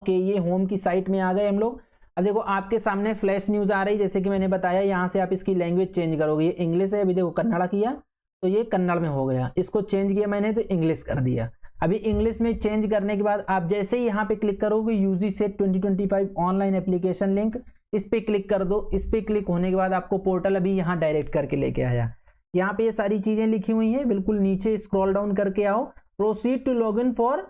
Okay, ये home की site में आ गए हम लोग। अब देखो आपके सामने फ्लैश न्यूज आ रही, जैसे कि मैंने बताया, यहाँ से आप इसकी लैंग्वेज चेंज करोगे। ये इंग्लिश है, अभी देखो कन्नड़ा किया तो ये कन्नड़ में हो गया, इसको चेंज किया मैंने तो इंग्लिश कर दिया। अभी इंग्लिश में चेंज करने के बाद आप जैसे ही यहाँ पे क्लिक करोगे UG CET 2025 online application link, इस पे क्लिक कर दो। इस पे क्लिक होने के बाद आपको पोर्टल अभी यहाँ डायरेक्ट करके लेके आया। यहाँ पे ये सारी चीजें लिखी हुई हैं, बिल्कुल नीचे स्क्रॉल डाउन करके आओ, proceed to log in for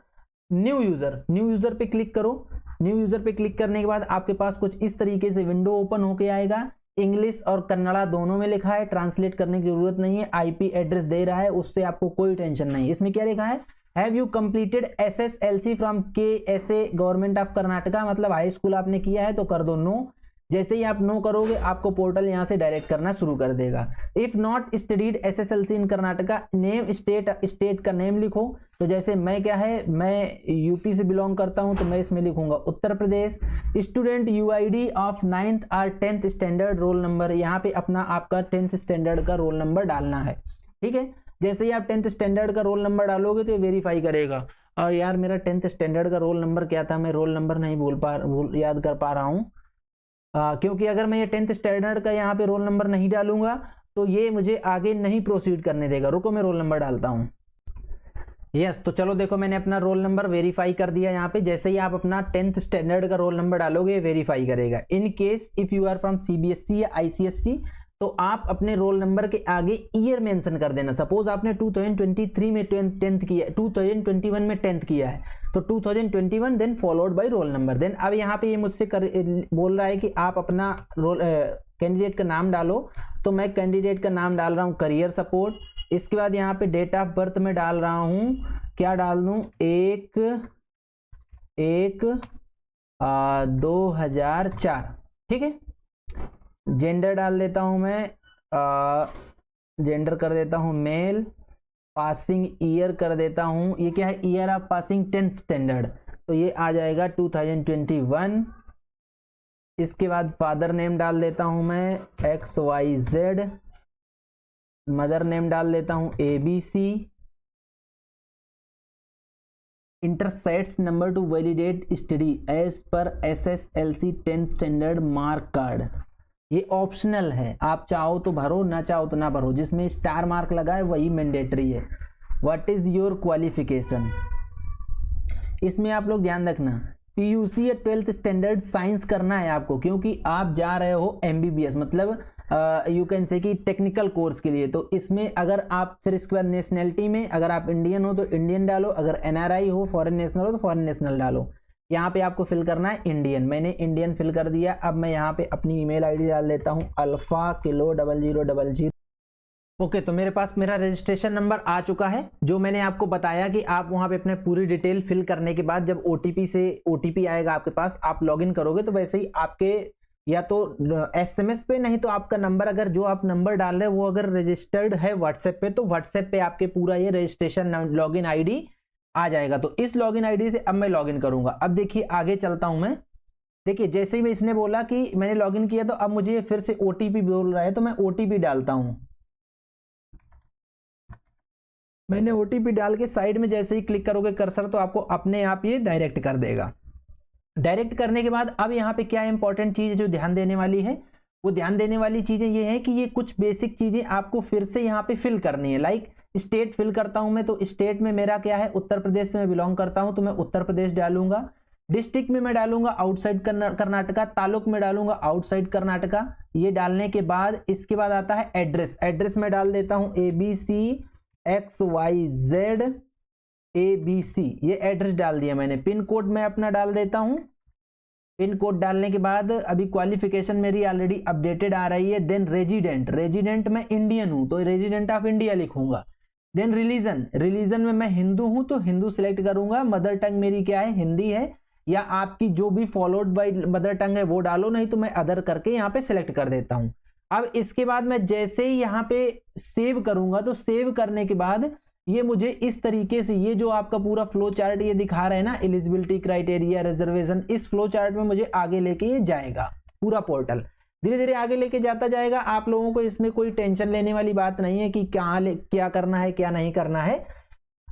new user, new user पे क्लिक करो। न्यू यूजर पे क्लिक करने के बाद आपके पास कुछ इस तरीके से विंडो ओपन होके आएगा। इंग्लिश और कन्नड़ा दोनों में लिखा है, ट्रांसलेट करने की जरूरत नहीं है। आईपी एड्रेस दे रहा है, उससे आपको कोई टेंशन नहीं। इसमें क्या लिखा है, have you completed SSLC from KSA government of Karnataka, मतलब हाई स्कूल आपने किया है तो कर दो नो। जैसे ही आप नो करोगे आपको पोर्टल यहां से डायरेक्ट करना शुरू कर देगा। If not studied SSLC in Karnataka, name state का नेम लिखो। तो जैसे मैं क्या है, मैं यूपी से बिलोंग करता हूं तो मैं इसमें लिखूंगा Uttar Pradesh. Student UID of 9th और 10th स्टैंडर्ड, रोल नंबर, यहाँ पे अपना आपका 10th स्टैंडर्ड का रोल नंबर डालना है। ठीक है, जैसे ही आप 10th स्टैंडर्ड का रोल नंबर डालोगे तो ये वेरीफाई करेगा। और यार मेरा 10th स्टैंडर्ड का रोल नंबर क्या था, मैं रोल नंबर नहीं याद कर पा रहा हूँ, क्योंकि अगर मैं ये 10th स्टैंडर्ड का यहाँ पे रोल नंबर नहीं डालूंगा तो ये मुझे आगे नहीं प्रोसीड करने देगा। रुको मैं रोल नंबर डालता हूँ। यस, तो चलो देखो मैंने अपना रोल नंबर वेरीफाई कर दिया यहाँ पे। जैसे ही आप अपना 10th स्टैंडर्ड का रोल नंबर डालोगे वेरीफाई करेगा। In case if you are from CBSE या ICSC तो आप अपने रोल नंबर के आगे ईयर मेंशन कर देना। सपोज आपने 2023 में 10th किया, 2021 में 10th किया है तो 2021 then followed by roll number. Then अब यहाँ पे ये मुझसे बोल रहा है कि आप अपना रोल कैंडिडेट का नाम डालो, तो मैं कैंडिडेट का नाम डाल रहा हूँ करियर सपोर्ट। इसके बाद यहाँ पे डेट ऑफ बर्थ में डाल रहा हूँ, क्या डाल दूं, 1/1/2004। ठीक है, जेंडर डाल देता हूं मैं, जेंडर कर देता हूं मेल। पासिंग ईयर कर देता हूं, ये क्या है, year of passing 10th standard, तो ये आ जाएगा 2021। इसके बाद फादर नेम डाल देता हूं मैं XYZ। मदर नेम डाल देता हूं ABC। Interests number to validate study as per SSLC 10th standard mark card, ये ऑप्शनल है, आप चाहो तो भरो, ना चाहो तो ना भरो। जिसमें स्टार मार्क लगा है वही मैंडेटरी है। व्हाट इज योर क्वालिफिकेशन, इसमें आप लोग ध्यान रखना, PUC या 12th स्टैंडर्ड साइंस करना है आपको, क्योंकि आप जा रहे हो MBBS मतलब यू कैन से कि टेक्निकल कोर्स के लिए। तो इसमें अगर आप फिर इसके बाद नेशनैलिटी में अगर आप इंडियन हो तो इंडियन डालो, अगर NRI हो फॉरेन नेशनल हो तो फॉरेन नेशनल डालो। यहाँ पे आपको फिल करना है इंडियन, मैंने इंडियन फिल कर दिया। अब मैं यहाँ पे अपनी ईमेल ID डाल देता हूँ अल्फा किलो 0000। ओके, तो मेरे पास मेरा रजिस्ट्रेशन नंबर आ चुका है, जो मैंने आपको बताया कि आप वहाँ पे अपने पूरी डिटेल फिल करने के बाद जब OTP आएगा आपके पास, आप लॉगिन करोगे तो वैसे ही आपके या तो SMS पे, नहीं तो आपका नंबर, अगर जो आप नंबर डाल रहे हैं वो अगर रजिस्टर्ड है WhatsApp पे, तो WhatsApp पे आपके पूरा ये रजिस्ट्रेशन लॉगिन ID आ जाएगा। तो इस लॉगिन ID से अब मैं लॉगिन करूंगा। अब देखिए आगे चलता हूं मैं। देखिए जैसे ही मैं इसने बोला कि मैंने लॉगिन किया तो अब मुझे फिर से OTP बोल रहा है, तो मैं OTP डालता हूं। मैंने OTP डाल के साइड में जैसे ही क्लिक करोगे कर्सर तो आपको अपने आप ये डायरेक्ट कर देगा। डायरेक्ट करने के बाद अब यहाँ पे क्या इंपॉर्टेंट चीज जो ध्यान देने वाली है, वो ध्यान देने वाली चीजें ये है कि ये कुछ बेसिक चीजें आपको फिर से यहाँ पे फिल करनी है। लाइक स्टेट फिल करता हूं मैं, तो स्टेट में मेरा क्या है, उत्तर प्रदेश से मैं बिलोंग करता हूं तो मैं उत्तर प्रदेश डालूंगा। डिस्ट्रिक्ट में मैं डालूंगा आउटसाइड कर्नाटका, तालुक में डालूंगा आउटसाइड कर्नाटका। ये डालने के बाद इसके बाद आता है एड्रेस। एड्रेस में डाल देता हूं ABC XYZ ABC, ये एड्रेस डाल दिया मैंने। पिन कोड मैं अपना डाल देता हूं। पिन कोड डालने के बाद अभी क्वालिफिकेशन मेरी ऑलरेडी अपडेटेड आ रही है। देन रेजिडेंट मैं इंडियन हूं तो रेजिडेंट ऑफ इंडिया लिखूंगा। देन रिलीजन में मैं हिंदू हूं तो हिंदू सिलेक्ट करूंगा। मदर टंग मेरी क्या है, हिंदी है, या आपकी जो भी फॉलोड बाय मदर टंग है वो डालो, नहीं तो मैं अदर करके यहाँ पे सिलेक्ट कर देता हूं। अब इसके बाद मैं जैसे ही यहाँ पे सेव करूंगा तो सेव करने के बाद ये मुझे इस तरीके से, ये जो आपका पूरा फ्लो चार्ट ये दिखा रहे हैं ना, एलिजिबिलिटी क्राइटेरिया, रिजर्वेशन, इस फ्लो चार्ट में मुझे आगे लेके ये जाएगा। पूरा पोर्टल धीरे धीरे आगे लेके जाता जाएगा। आप लोगों को इसमें कोई टेंशन लेने वाली बात नहीं है कि क्या करना है क्या नहीं करना है।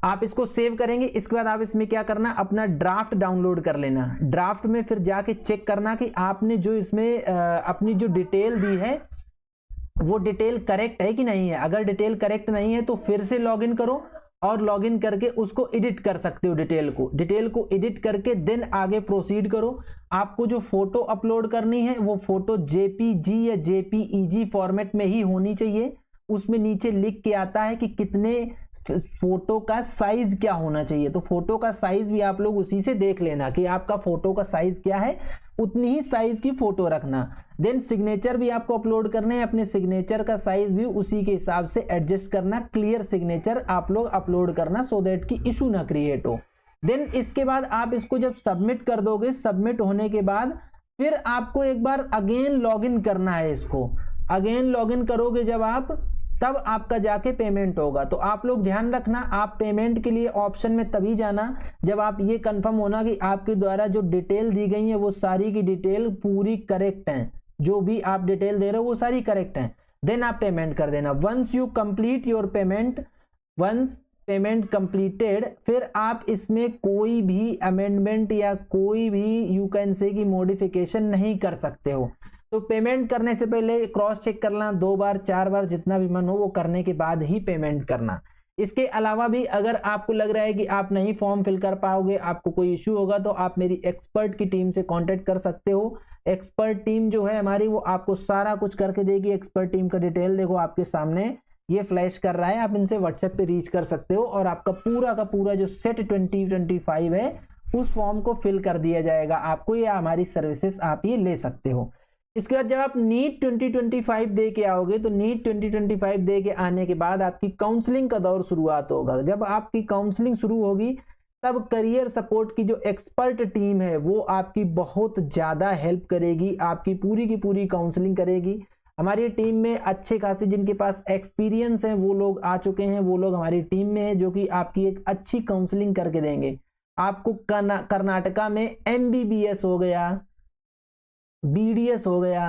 आप इसको सेव करेंगे। इसके बाद आप इसमें क्या करना, अपना ड्राफ्ट डाउनलोड कर लेना। ड्राफ्ट में फिर जाके चेक करना कि आपने जो इसमें अपनी जो डिटेल दी है वो डिटेल करेक्ट है कि नहीं है। अगर डिटेल करेक्ट नहीं है तो फिर से लॉगिन करो और लॉगिन करके उसको एडिट कर सकते हो। डिटेल को एडिट करके देन आगे प्रोसीड करो। आपको जो फोटो अपलोड करनी है वो फोटो जेपीजी या जेपीईजी फॉर्मेट में ही होनी चाहिए। उसमें नीचे लिख के आता है कि कितने फोटो का साइज क्या होना चाहिए, तो फोटो का साइज भी आप लोग उसी से देख लेना कि आपका फोटो का साइज क्या है, उतनी ही साइज की फोटो रखना। देन सिग्नेचर भी आपको अपलोड करने हैं, अपने सिग्नेचर का साइज भी उसी के हिसाब से एडजस्ट करना। क्लियर सिग्नेचर आप लोग अपलोड करना सो दैट कि इशू ना क्रिएट हो। देन इसके बाद आप इसको जब सबमिट कर दोगे, सबमिट होने के बाद फिर आपको एक बार अगेन लॉगिन करना है। इसको अगेन लॉगिन करोगे जब आप, तब आपका जाके पेमेंट होगा। तो आप लोग ध्यान रखना, आप पेमेंट के लिए ऑप्शन में तभी जाना जब आप ये कंफर्म होना कि आपके द्वारा जो डिटेल दी गई है वो सारी की डिटेल पूरी करेक्ट है। जो भी आप डिटेल दे रहे हो वो सारी करेक्ट है। देन आप पेमेंट कर देना। Once you complete your payment, once payment completed, फिर आप इसमें कोई भी अमेंडमेंट या कोई भी यू कैन से की मॉडिफिकेशन नहीं कर सकते हो। तो पेमेंट करने से पहले क्रॉस चेक करना 2 बार 4 बार जितना भी मन हो वो करने के बाद ही पेमेंट करना। इसके अलावा भी अगर आपको लग रहा है कि आप नहीं फॉर्म फिल कर पाओगे, आपको कोई इश्यू होगा, तो आप मेरी एक्सपर्ट की टीम से कांटेक्ट कर सकते हो। एक्सपर्ट टीम जो है हमारी वो आपको सारा कुछ करके देगी। एक्सपर्ट टीम का डिटेल देखो आपके सामने ये फ्लैश कर रहा है, आप इनसे व्हाट्सएप पे रीच कर सकते हो और आपका पूरा का पूरा जो सेट 2025 है उस फॉर्म को फिल कर दिया जाएगा आपको, या हमारी सर्विसेज आप ये ले सकते हो। इसके बाद जब आप नीट 2025 दे के आओगे तो नीट 2025 दे के आने के बाद आपकी काउंसलिंग का दौर शुरुआत होगा। जब आपकी काउंसलिंग शुरू होगी तब करियर सपोर्ट की जो एक्सपर्ट टीम है वो आपकी बहुत ज्यादा हेल्प करेगी, आपकी पूरी की पूरी काउंसलिंग करेगी। हमारी टीम में अच्छे खासे जिनके पास एक्सपीरियंस है वो लोग आ चुके हैं, वो लोग हमारी टीम में है जो कि आपकी एक अच्छी काउंसलिंग करके देंगे। आपको कर्नाटका में MBBS हो गया, BDS हो गया,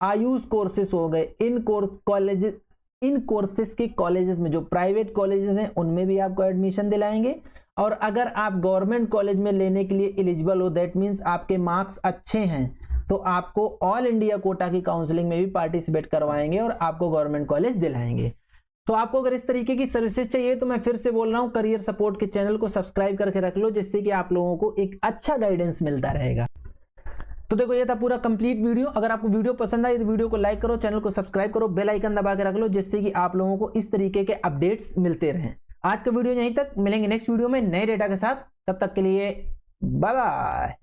आयुष कोर्सेस हो गए, इन कोर्सेस के कॉलेजेस में जो प्राइवेट कॉलेजेस हैं उनमें भी आपको एडमिशन दिलाएंगे। और अगर आप गवर्नमेंट कॉलेज में लेने के लिए एलिजिबल हो, दैट मीन्स आपके मार्क्स अच्छे हैं, तो आपको ऑल इंडिया कोटा की काउंसलिंग में भी पार्टिसिपेट करवाएंगे और आपको गवर्नमेंट कॉलेज दिलाएंगे। तो आपको अगर इस तरीके की सर्विसेज चाहिए तो मैं फिर से बोल रहा हूं, करियर सपोर्ट के चैनल को सब्सक्राइब करके रख लो, जिससे कि आप लोगों को एक अच्छा गाइडेंस मिलता रहेगा। तो देखो ये था पूरा कंप्लीट वीडियो। अगर आपको वीडियो पसंद आई तो वीडियो को लाइक करो, चैनल को सब्सक्राइब करो, बेल आइकन दबा के रख लो, जिससे कि आप लोगों को इस तरीके के अपडेट्स मिलते रहें। आज का वीडियो यहीं तक, मिलेंगे नेक्स्ट वीडियो में नए डेटा के साथ। तब तक के लिए बाय बाय।